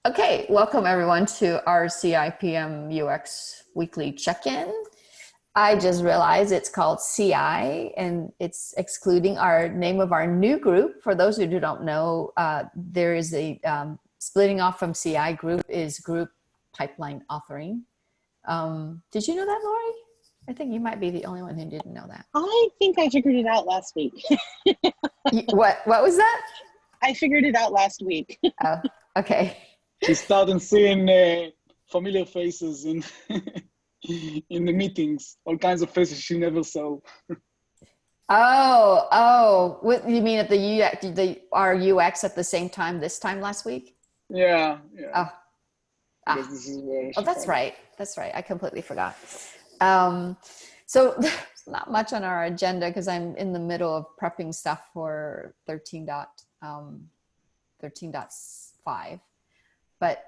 Okay, welcome everyone to our CIPM UX weekly check-in. I just realized it's called CI and it's excluding our name of our new group. For those who don't know, there is a splitting off from CI group is group pipeline authoring. Did you know that, Lori? I think you might be the only one who didn't know that. I think I figured it out last week. What was that? I figured it out last week. Oh, okay. She started seeing familiar faces in in the meetings, all kinds of faces she never saw. Oh, what you mean at the UX, our UX at the same time this time last week? Yeah. This is where that's right. That's right. I completely forgot. So there's not much on our agenda because I'm in the middle of prepping stuff for 13.5. But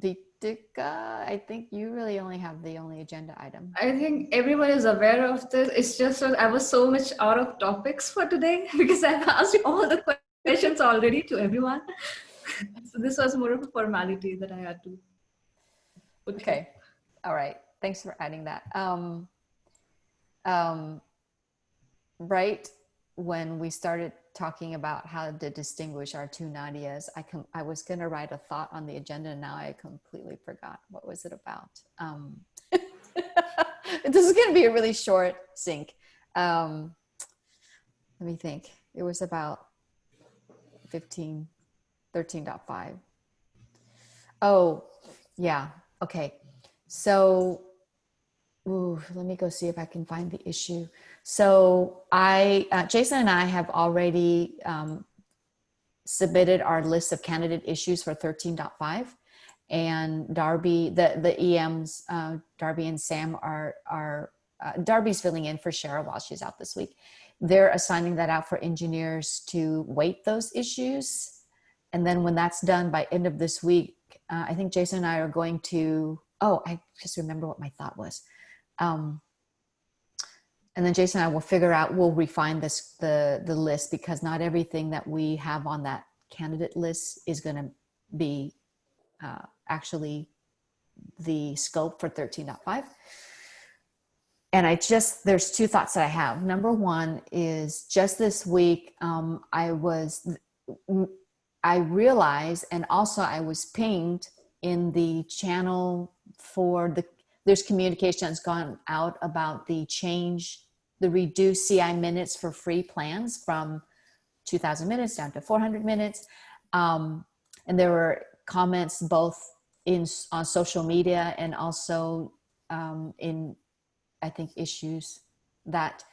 Vitika, I think you really only have the only agenda item. I think everyone is aware of this. It's just that I was so much out of topics for today because I've asked all the questions already to everyone. So this was more of a formality that I had to. Okay. All right. Thanks for adding that. Right when we started talking about how to distinguish our two Nadias, I was going to write a thought on the agenda and now I completely forgot. What was it about? This is going to be a really short sync. Let me think. It was about 13.5. Oh, yeah. Okay. So let me go see if I can find the issue. So Jason and I have already submitted our list of candidate issues for 13.5, and Darby, the EMs, Darby and Sam are Darby's filling in for Cheryl while she's out this week. They're assigning that out for engineers to weight those issues. And then when that's done by end of this week, I think Jason and I are going to, I just remember what my thought was. And then Jason and I will figure out, we'll refine the list because not everything that we have on that candidate list is going to be actually the scope for 13.5. And there's two thoughts that I have. Number one is just this week, I realized, and also I was pinged in the channel for there's communication that's gone out about the reduced CI minutes for free plans from 2,000 minutes down to 400 minutes. And there were comments both on social media and also in, I think, issues that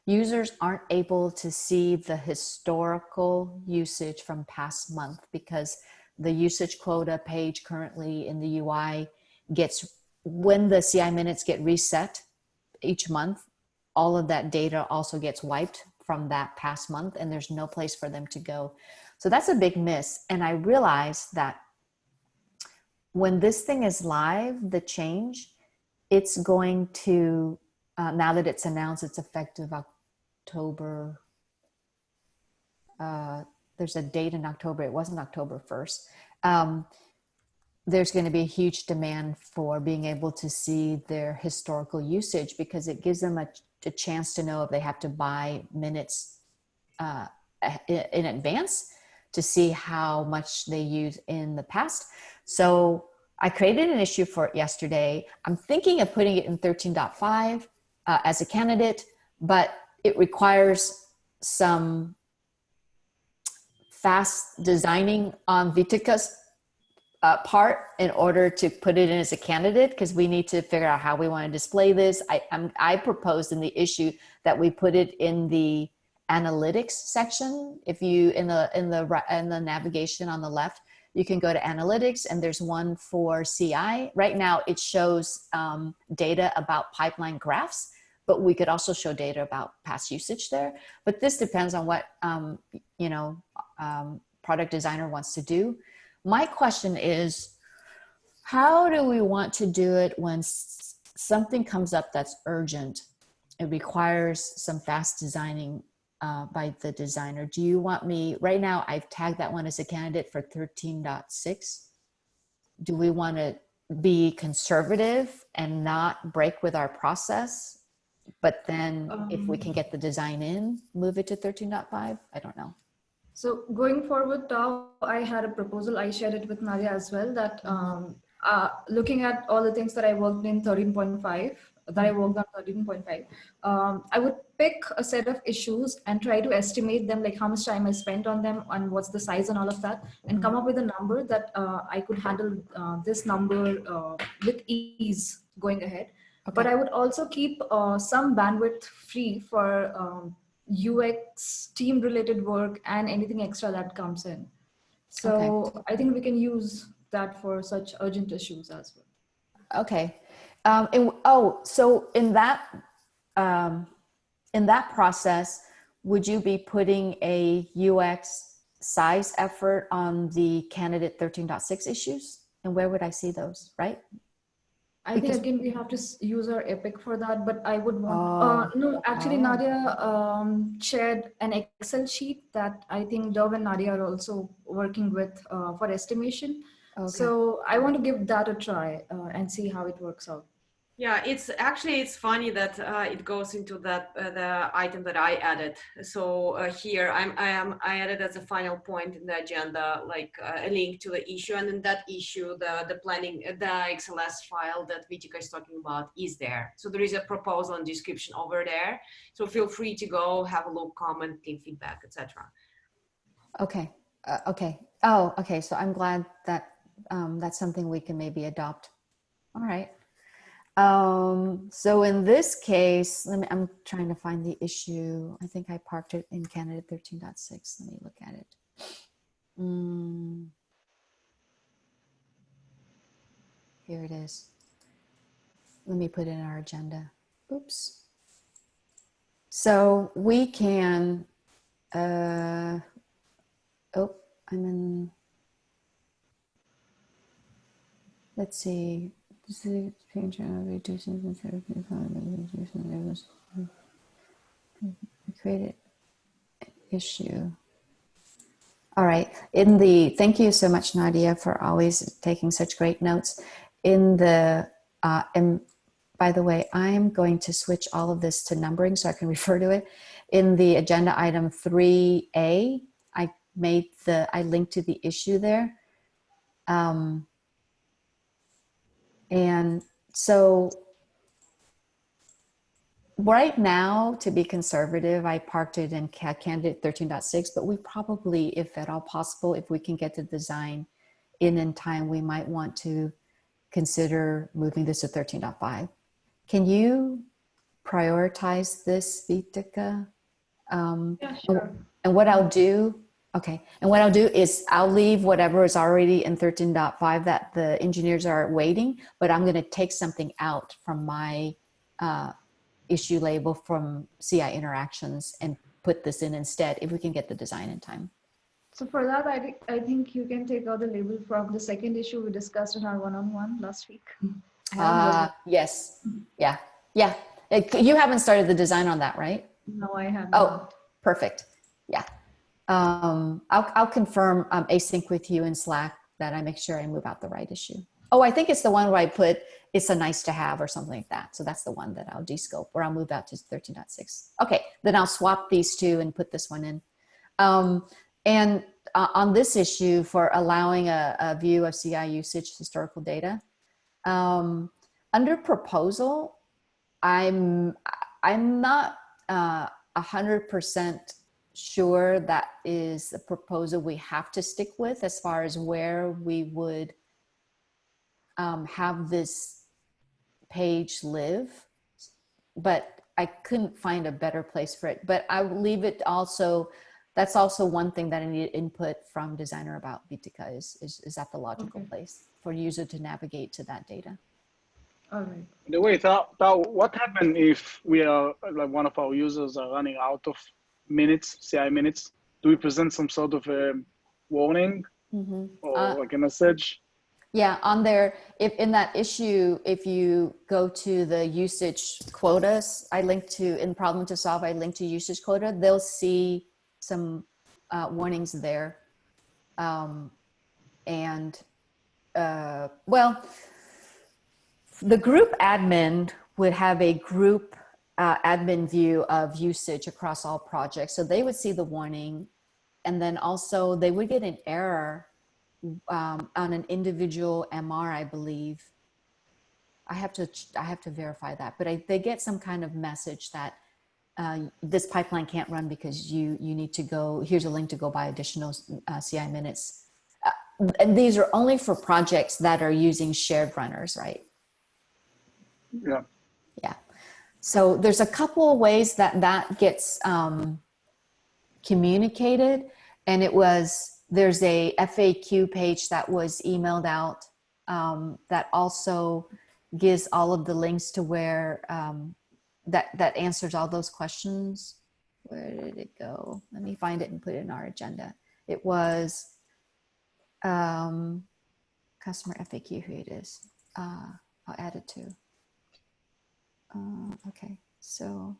users aren't able to see the historical usage from past month because the usage quota page currently in the UI when the CI minutes get reset each month, all of that data also gets wiped from that past month and there's no place for them to go. So that's a big miss. And I realized that when this thing is live, the change, it's going to, now that it's announced, it's effective October. There's a date in October. It wasn't October 1st. There's going to be a huge demand for being able to see their historical usage because it gives them a chance to know if they have to buy minutes in advance to see how much they use in the past. So I created an issue for it yesterday. I'm thinking of putting it in 13.5 as a candidate, but it requires some fast designing on Vitika's part in order to put it in as a candidate because we need to figure out how we want to display this. I proposed in the issue that we put it in the analytics section. If you in the navigation on the left, you can go to analytics and there's one for CI. Right now it shows data about pipeline graphs, but we could also show data about past usage there. But this depends on what product designer wants to do. My question is, how do we want to do it when something comes up that's urgent? It requires some fast designing by the designer. Do you want me, right now I've tagged that one as a candidate for 13.6. do we want to be conservative and not break with our process? But then if we can get the design in, move it to 13.5? I don't know. So going forward, Tao, I had a proposal. I shared it with Nadia as well that looking at all the things that I worked in 13.5, that I worked on 13.5, I would pick a set of issues and try to estimate them, like how much time I spent on them and what's the size and all of that, and come up with a number that I could handle this number with ease going ahead. Okay. But I would also keep some bandwidth free for UX team related work and anything extra that comes in. So I think we can use that for such urgent issues as well. Okay. So in that process, would you be putting a UX size effort on the candidate 13.6 issues? And where would I see those, right? I think again we have to use our Epic for that, but I would want. No, actually, Nadia shared an Excel sheet that I think Dov and Nadia are also working with for estimation. Okay. So I want to give that a try and see how it works out. Yeah, it's funny that it goes into that the item that I added. So here I added as a final point in the agenda, like a link to the issue, and in that issue, the planning, the XLS file that Vitika is talking about is there. So there is a proposal and description over there. So feel free to go have a look, comment, give feedback, etc. Okay. Okay. Oh, okay. So I'm glad that that's something we can maybe adopt. All right. So in this case, I'm trying to find the issue. I think I parked it in candidate 13.6. Let me look at it. Here it is. Let me put it in our agenda. Oops. So we can, I'm in, let's see. This is reducing created issue. All right. Thank you so much, Nadia, for always taking such great notes. And by the way, I'm going to switch all of this to numbering so I can refer to it. In the agenda item 3A, I linked to the issue there. And so right now, to be conservative, I parked it in candidate 13.6, but we probably, if at all possible, if we can get the design in time, we might want to consider moving this to 13.5. Can you prioritize this, Vitika? Yeah, sure. And what I'll do, okay. And what I'll do is I'll leave whatever is already in 13.5 that the engineers are waiting, but I'm going to take something out from my issue label from CI interactions and put this in instead if we can get the design in time. So for that, I think you can take out the label from the second issue we discussed in our one-on-one last week. Yes. Yeah. Yeah. You haven't started the design on that, right? No, I haven't. Oh, perfect. Yeah. I'll confirm async with you in Slack that I make sure I move out the right issue. Oh, I think it's the one where I put it's a nice to have or something like that. So that's the one that I'll descope or I'll move out to 13.6. Okay, then I'll swap these two and put this one in. And on this issue for allowing a view of CI usage historical data, under proposal, I'm not 100% sure that is the proposal we have to stick with as far as where we would have this page live, but I couldn't find a better place for it. But I will leave it also. That's also one thing that I need input from designer about Vitika is that the logical place for user to navigate to that data. All right. By the way, what happens if we are like one of our users are running out of minutes, CI minutes? Do we present some sort of a warning or like a message? Yeah, on there, if in that issue, if you go to the usage quotas, I linked to in problem to solve, I linked to usage quota, they'll see some warnings there. And well, the group admin would have a group admin view of usage across all projects. So they would see the warning, and then also they would get an error on an individual MR, I believe. I have to verify that, but they get some kind of message that this pipeline can't run because you need to go, here's a link to go buy additional CI minutes. And these are only for projects that are using shared runners, right? Yeah. Yeah. So there's a couple of ways that gets communicated. And there's a FAQ page that was emailed out that also gives all of the links to where that answers all those questions. Where did it go? Let me find it and put it in our agenda. It was customer FAQ. Here it is. I'll add it to. Okay, so.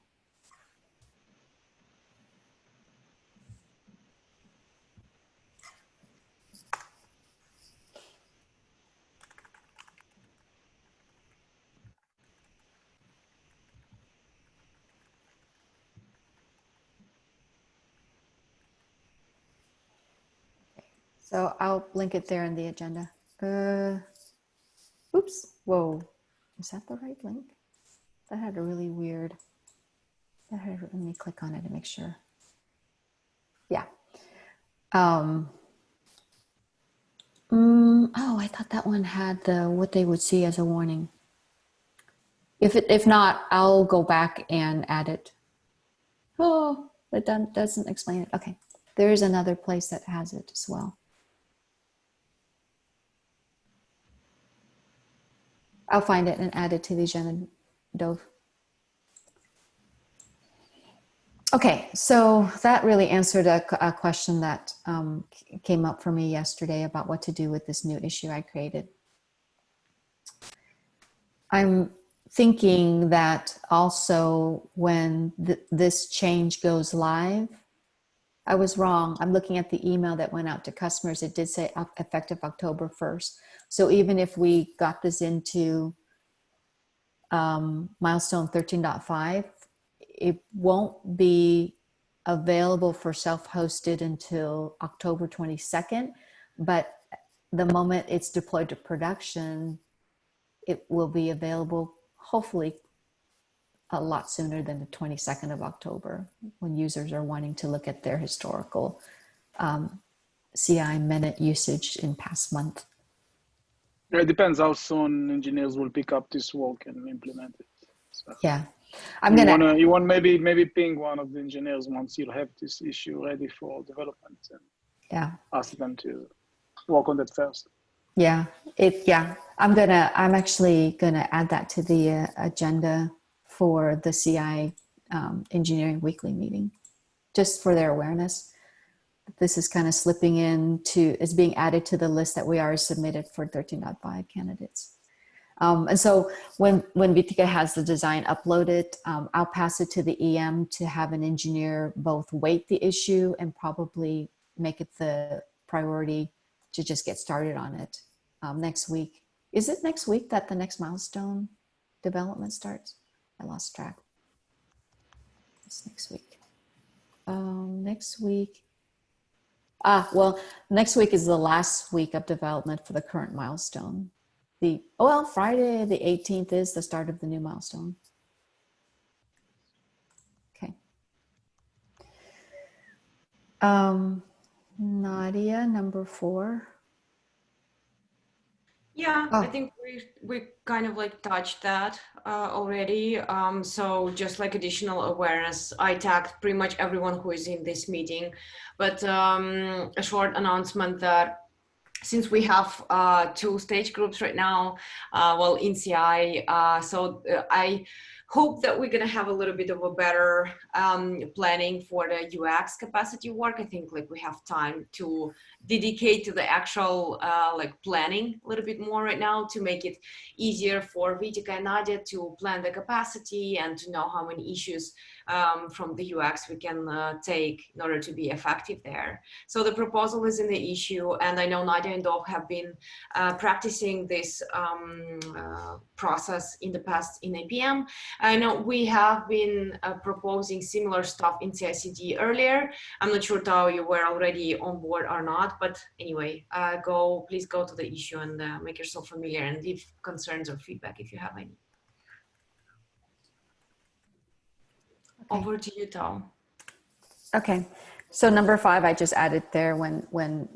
So I'll link it there in the agenda. Oops, whoa. Is that the right link? That had a really weird, let me click on it to make sure. Yeah. Oh, I thought that one had what they would see as a warning. If not, I'll go back and add it. Oh, it doesn't explain it. Okay, there is another place that has it as well. I'll find it and add it to the agenda, Dove. Okay, so that really answered a question that came up for me yesterday about what to do with this new issue I created. I'm thinking that also when this change goes live, I was wrong. I'm looking at the email that went out to customers. It did say effective October 1st. So even if we got this into milestone 13.5, it won't be available for self-hosted until October 22nd. But the moment it's deployed to production, it will be available hopefully a lot sooner than the 22nd of October, when users are wanting to look at their historical CI minute usage in past month. It depends how soon engineers will pick up this work and implement it. So yeah, you want maybe ping one of the engineers once you have this issue ready for development, and ask them to work on that first. Yeah, I'm actually gonna add that to the agenda for the CI engineering weekly meeting, just for their awareness. This is kind of slipping into, is being added to the list that we already submitted for 13.5 candidates. And so when Vitika has the design uploaded, I'll pass it to the EM to have an engineer both weight the issue and probably make it the priority to just get started on it next week. Is it next week that the next milestone development starts? I lost track. It's next week. Next week. Well, next week is the last week of development for the current milestone. Friday the 18th is the start of the new milestone. Okay. Nadia, number 4. Yeah, I think we kind of like touched that already. So just like additional awareness, I tagged pretty much everyone who is in this meeting, but a short announcement that since we have 2 stage groups right now, in CI, I hope that we're going to have a little bit of a better planning for the UX capacity work. I think like we have time to dedicate to the actual like planning a little bit more right now to make it easier for Vitika and Nadia to plan the capacity and to know how many issues from the UX we can take in order to be effective there. So the proposal is in the issue, and I know Nadia and Dov have been practicing this process in the past in APM. I know we have been proposing similar stuff in CI/CD earlier. I'm not sure, Tao, you were already on board or not, but anyway, please go to the issue and make yourself familiar and leave concerns or feedback if you have any. Okay. Over to you, Tao. Okay, so number 5, I just added there when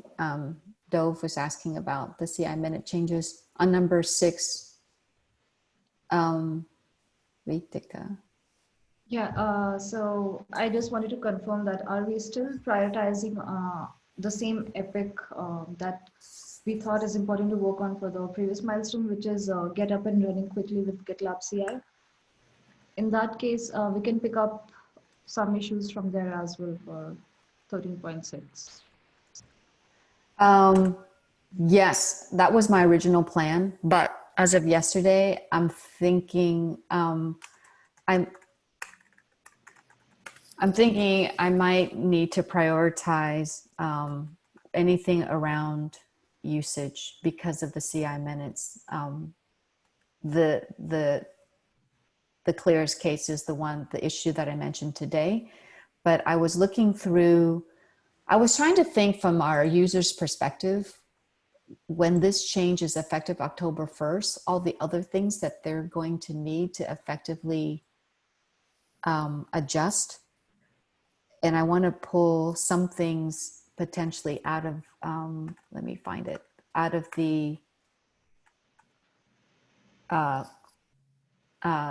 Dove was asking about the CI minute changes. On number 6, Vitika. Yeah, so I just wanted to confirm that are we still prioritizing the same epic that we thought is important to work on for the previous milestone, which is get up and running quickly with GitLab CI? In that case, we can pick up some issues from there as well for 13.6. Yes, that was my original plan, but as of yesterday, I'm thinking I'm thinking I might need to prioritize anything around usage because of the CI minutes. The clearest case is the issue that I mentioned today, but I was looking through, I was trying to think from our users' perspective, when this change is effective October 1st, all the other things that they're going to need to effectively adjust. And I want to pull some things potentially out of, let me find it, out of the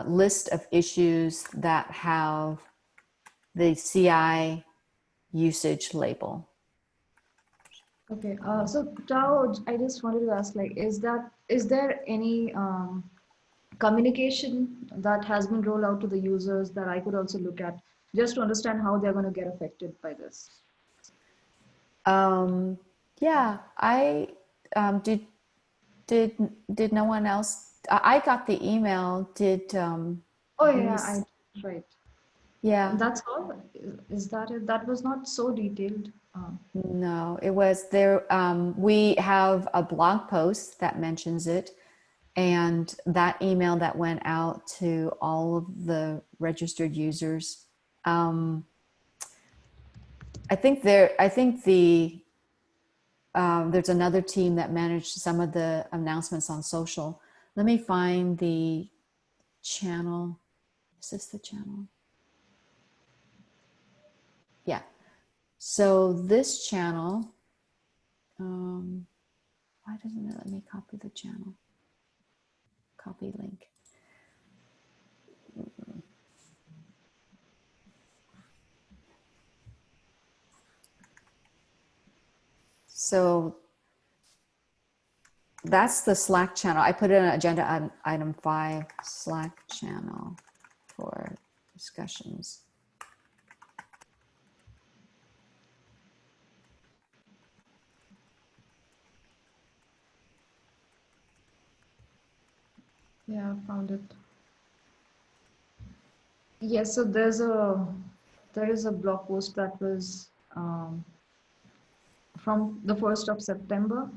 list of issues that have the CI usage label. Okay, so Tao, I just wanted to ask, like, is there any communication that has been rolled out to the users that I could also look at just to understand how they're going to get affected by this? Yeah, I did no one else? I got the email. Did Oh yeah, right. yeah. And that's all. Is that it? That was not so detailed. No, it was there. We have a blog post that mentions it, and that email that went out to all of the registered users. I think there's another team that managed some of the announcements on social. Let me find the channel. Is this the channel? Yeah. So this channel, why doesn't it let me copy the channel? Copy link. So that's the Slack channel. I put it in agenda item 5, Slack channel for discussions. Yeah, I found it. Yes, so there is a blog post that was from the 1st of September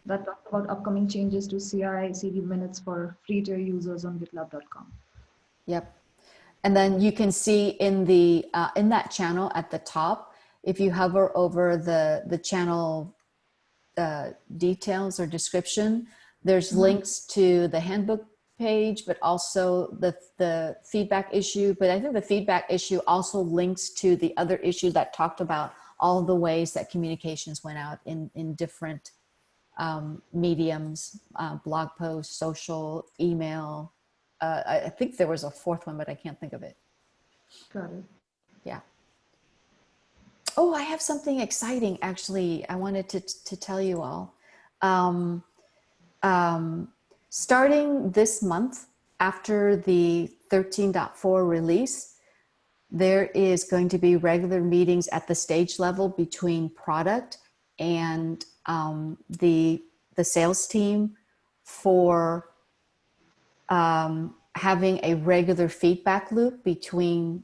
that talked about upcoming changes to CI/CD minutes for free tier users on GitLab.com. Yep. And then you can see in the in that channel at the top, if you hover over the channel details or description, there's links to the handbook page, but also the feedback issue. But I think the feedback issue also links to the other issue that talked about all the ways that communications went out in different mediums, blog posts, social, email. I think there was a 4th one, but I can't think of it. Got it. Yeah. Oh, I have something exciting, actually, I wanted to tell you all. Starting this month, after the 13.4 release, there is going to be regular meetings at the stage level between product and the sales team for having a regular feedback loop between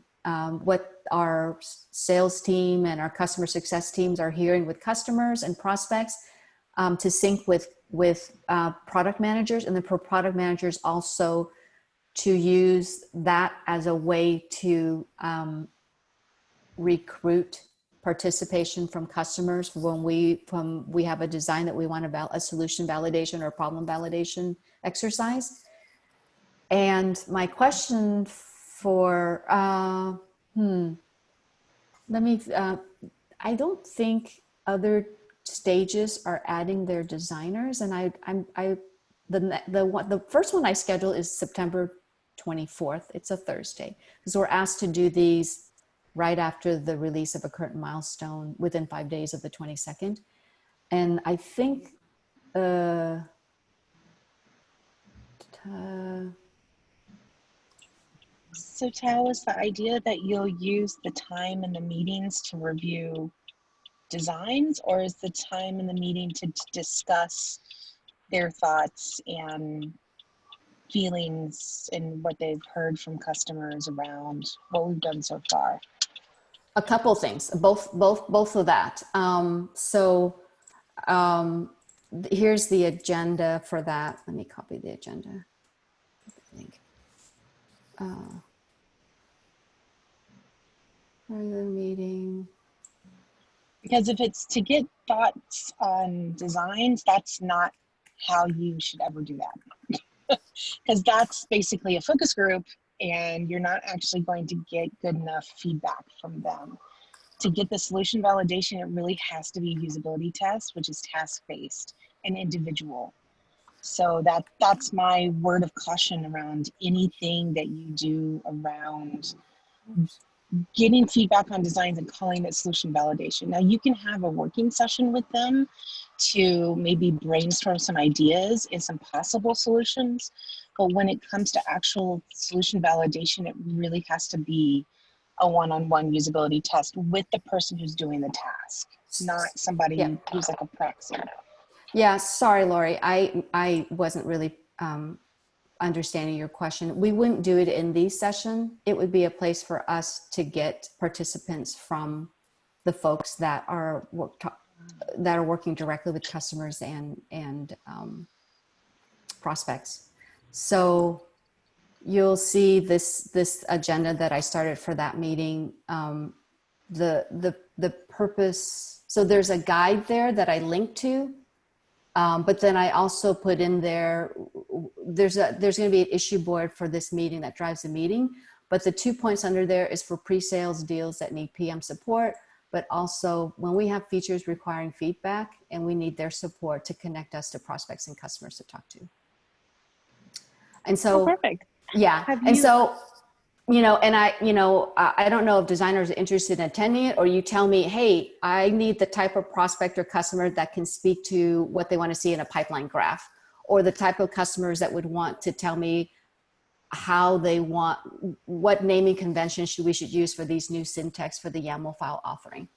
what our sales team and our customer success teams are hearing with customers and prospects, to sync with product managers, and then for product managers also to use that as a way to recruit participation from customers when we have a design that we want a solution validation or problem validation exercise. And my question for I don't think other stages are adding their designers, and the first one I scheduled is September 24th. It's a Thursday, because we're asked to do these right after the release of a current milestone within 5 days of the 22nd. And I think So Tao, is the idea that you'll use the time in the meetings to review designs, or is the time in the meeting to discuss their thoughts and feelings and what they've heard from customers around what we've done so far? a couple things, both of that. Here's the agenda for that. Let me copy the agenda. Link. Regular meeting. Because if it's to get thoughts on designs, that's not how you should ever do that. Because that's basically a focus group, and you're not actually going to get good enough feedback from them. To get the solution validation, it really has to be a usability test, which is task-based and individual. So that's my word of caution around anything that you do around getting feedback on designs and calling it solution validation. Now, you can have a working session with them to maybe brainstorm some ideas and some possible solutions. But when it comes to actual solution validation, it really has to be a one-on-one usability test with the person who's doing the task, not somebody who's like a proxy. Yeah, sorry, Lori. I wasn't really understanding your question. We wouldn't do it in these sessions. It would be a place for us to get participants from the folks that are working directly with customers and prospects. So you'll see this agenda that I started for that meeting. The purpose. So there's a guide there that I linked to. But then I also put in there, there's going to be an issue board for this meeting that drives the meeting. But the 2 points under there is for pre-sales deals that need PM support, but also when we have features requiring feedback and we need their support to connect us to prospects and customers to talk to. And so, perfect. Yeah. And so, I don't know if designers are interested in attending it, or you tell me, hey, I need the type of prospect or customer that can speak to what they want to see in a pipeline graph, or the type of customers that would want to tell me how they want, what naming convention we should use for these new syntax for the YAML file authoring.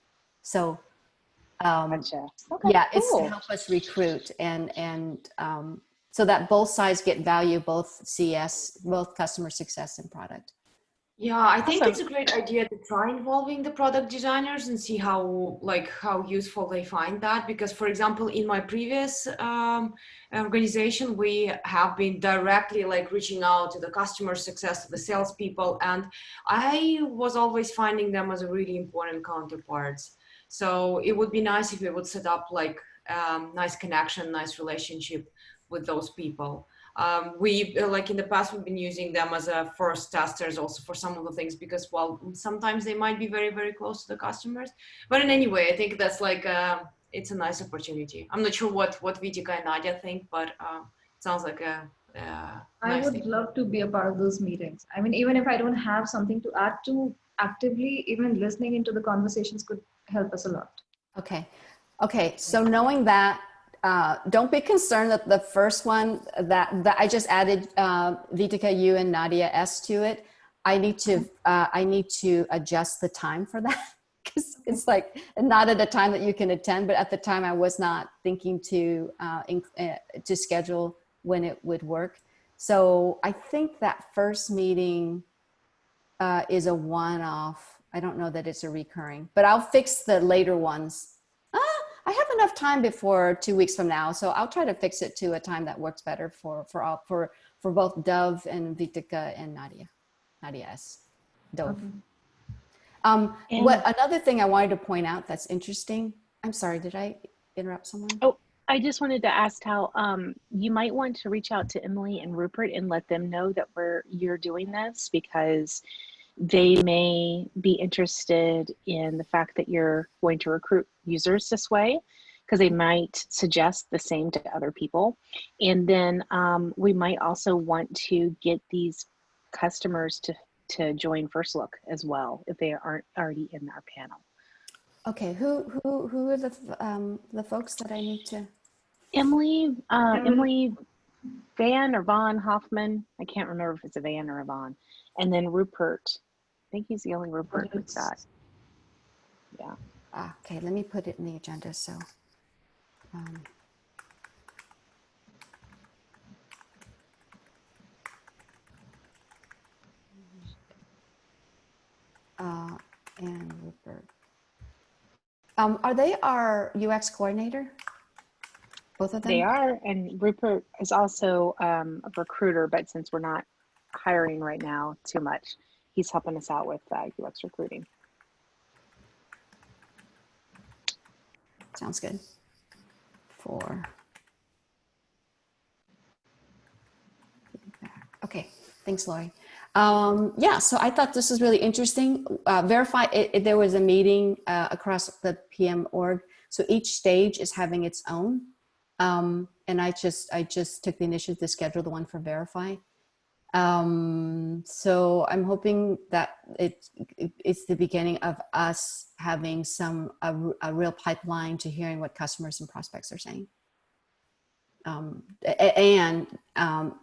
So, Gotcha. Okay, yeah, cool. it's to help us recruit and so that both sides get value, both CS, both customer success and product. Yeah, I think it's a great idea to try involving the product designers and see how useful they find that. Because, for example, in my previous organization, we have been directly reaching out to the customer success, to the salespeople, and I was always finding them as a really important counterparts. So it would be nice if we would set up nice connection, nice relationship with those people. We in the past, we've been using them as a first testers also for some of the things, because sometimes they might be very, very close to the customers. But in any way, I think that's it's a nice opportunity. I'm not sure what Vitika and Nadia think, but it sounds like a nice I would thing. love to be a part of those meetings. I mean, even if I don't have something to add to actively, even listening into the conversations could help us a lot. Okay. So knowing that, don't be concerned that the first one that I just added Vitika U and Nadia S to it. I need to adjust the time for that because it's like not at a time that you can attend, but at the time I was not thinking to schedule when it would work. So I think that first meeting is a one-off. I don't know that it's a recurring, but I'll fix the later ones. I have enough time before 2 weeks from now, so I'll try to fix it to a time that works better for both Dove and Vitika and Nadia S. Dove. Okay. What another thing I wanted to point out that's interesting. I'm sorry, did I interrupt someone? Oh, I just wanted to ask how you might want to reach out to Emily and Rupert and let them know that you're doing this, because they may be interested in the fact that you're going to recruit users this way, because they might suggest the same to other people. And then we might also want to get these customers to join First Look as well, if they aren't already in our panel. Okay, who are the folks that I need to? Emily Van or Von Hoffman. I can't remember if it's a Van or a Von. And then Rupert. I think he's the only Rupert we've got. Yeah. Okay, let me put it in the agenda. So, and Rupert. Are they our UX coordinator? Both of them? They are, and Rupert is also a recruiter, but since we're not hiring right now too much, he's helping us out with UX recruiting. Sounds good. Okay, thanks, Lori. Yeah, so I thought this was really interesting. Verify, there was a meeting across the PM org. So each stage is having its own. And I just took the initiative to schedule the one for Verify. So I'm hoping that it's the beginning of us having a real pipeline to hearing what customers and prospects are saying. And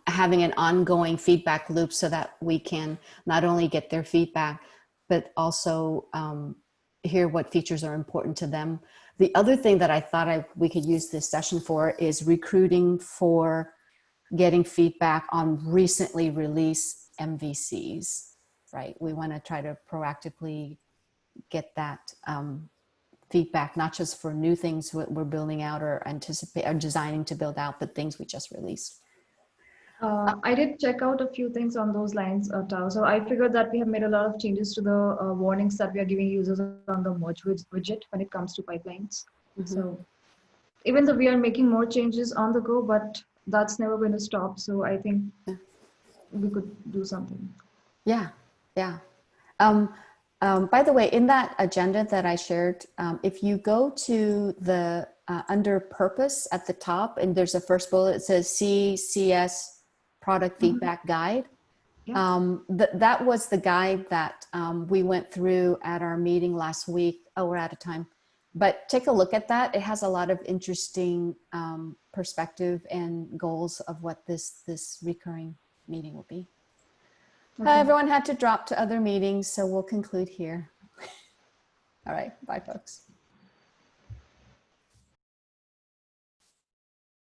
having an ongoing feedback loop so that we can not only get their feedback, but also hear what features are important to them. The other thing that I thought we could use this session for is recruiting for getting feedback on recently released MVCs, right? We want to try to proactively get that feedback, not just for new things we're building out or designing to build out, but things we just released. I did check out a few things on those lines, Tao. So I figured that we have made a lot of changes to the warnings that we are giving users on the merge widget when it comes to pipelines. Mm-hmm. So even though we are making more changes on the go, but that's never going to stop. So I think we could do something. Yeah, yeah. By the way, in that agenda that I shared, if you go to the under purpose at the top, and there's a first bullet, it says CCS product feedback guide. Yeah. That was the guide that we went through at our meeting last week. Oh, we're out of time. But take a look at that. It has a lot of interesting perspective and goals of what this recurring meeting will be. Okay. Everyone had to drop to other meetings, so we'll conclude here. All right, bye folks.